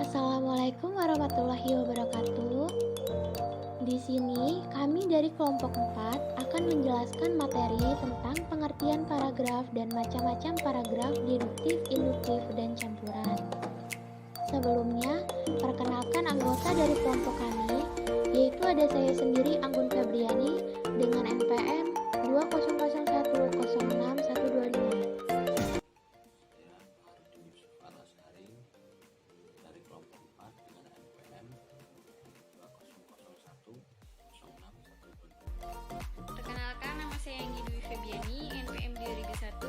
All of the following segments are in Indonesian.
Assalamualaikum warahmatullahi wabarakatuh. Di sini kami dari kelompok 4 akan menjelaskan materi tentang pengertian paragraf dan macam-macam paragraf deduktif, induktif, dan campuran. Sebelumnya, perkenalkan anggota dari kelompok kami, yaitu ada saya sendiri Anggun Febriani dengan NPM 200106125. Saya Harudin Yusuf Alasari dari kelompok 4 dengan NPM 20010106122. Perkenalkan, nama saya Anggi Dwi Febiani, NPM 2001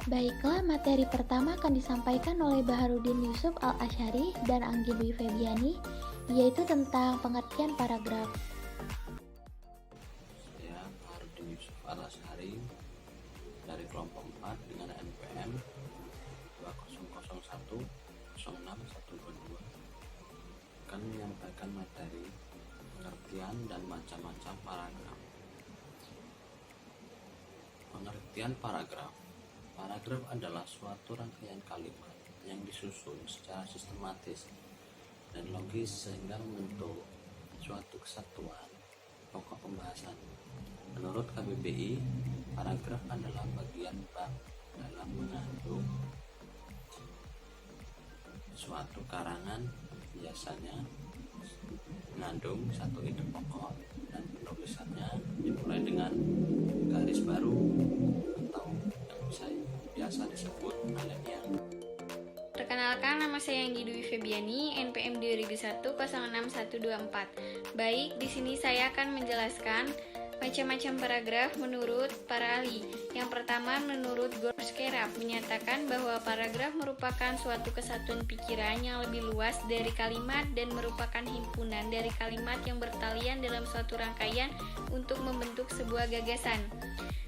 Baiklah, materi pertama akan disampaikan oleh Baharudin Yusuf Al-Asyari dan Anggi Dwi Febiani, yaitu tentang pengertian paragraf. Saya Harudin Yusuf Alasari dari kelompok 4 dengan NPM 200106122 akan menyampaikan materi pengertian dan macam-macam paragraf. Pengertian paragraf. Paragraf adalah suatu rangkaian kalimat yang disusun secara sistematis dan logis sehingga membentuk suatu kesatuan pokok pembahasan. Menurut KBBI, paragraf adalah bagian bab dalam mengandung suatu karangan, biasanya mengandung satu ide pokok dan penulisannya dimulai dengan garis baru atau yang biasa disebut alinea. Perkenalkan, nama saya Anggi Dwi Febiani, NPM 2001 Baik, di sini saya akan menjelaskan macam-macam paragraf menurut para ahli. Yang pertama, menurut Gorskerap, menyatakan bahwa paragraf merupakan suatu kesatuan pikiran yang lebih luas dari kalimat dan merupakan himpunan dari kalimat yang bertalian dalam suatu rangkaian untuk membentuk sebuah gagasan.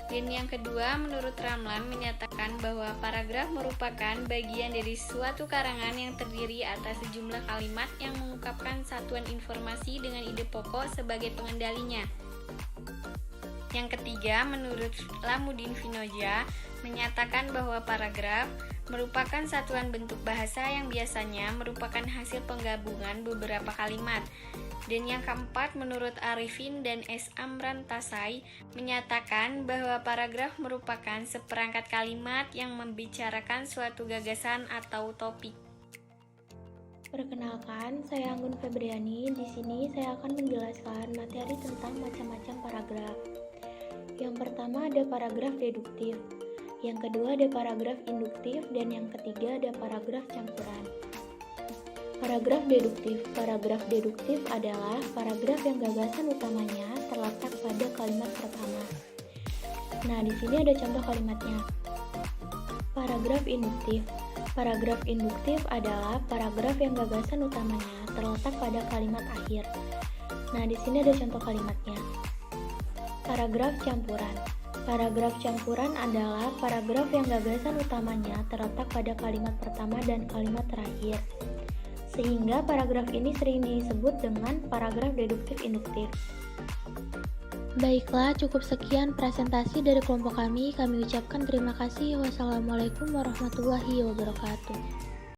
Dan yang kedua, menurut Ramlan, menyatakan bahwa paragraf merupakan bagian dari suatu karangan yang terdiri atas sejumlah kalimat yang mengungkapkan satuan informasi dengan ide pokok sebagai pengendalinya. Yang ketiga, menurut Lamuddin Vinoja, menyatakan bahwa paragraf merupakan satuan bentuk bahasa yang biasanya merupakan hasil penggabungan beberapa kalimat. Dan yang keempat, menurut Arifin dan S. Amran Tasai, menyatakan bahwa paragraf merupakan seperangkat kalimat yang membicarakan suatu gagasan atau topik. Perkenalkan, saya Anggun Febriani. Di sini saya akan menjelaskan materi tentang macam-macam paragraf. Yang pertama ada paragraf deduktif, yang kedua ada paragraf induktif, dan yang ketiga ada paragraf campuran. Paragraf deduktif. Paragraf deduktif adalah paragraf yang gagasan utamanya terletak pada kalimat pertama. Nah, di sini ada contoh kalimatnya. Paragraf induktif. Paragraf induktif adalah paragraf yang gagasan utamanya terletak pada kalimat akhir. Nah, di sini ada contoh kalimatnya. Paragraf campuran. Paragraf campuran adalah paragraf yang gagasan utamanya terletak pada kalimat pertama dan kalimat terakhir. Sehingga paragraf ini sering disebut dengan paragraf deduktif induktif. Baiklah, cukup sekian presentasi dari kelompok kami. Kami ucapkan terima kasih. Wassalamualaikum warahmatullahi wabarakatuh.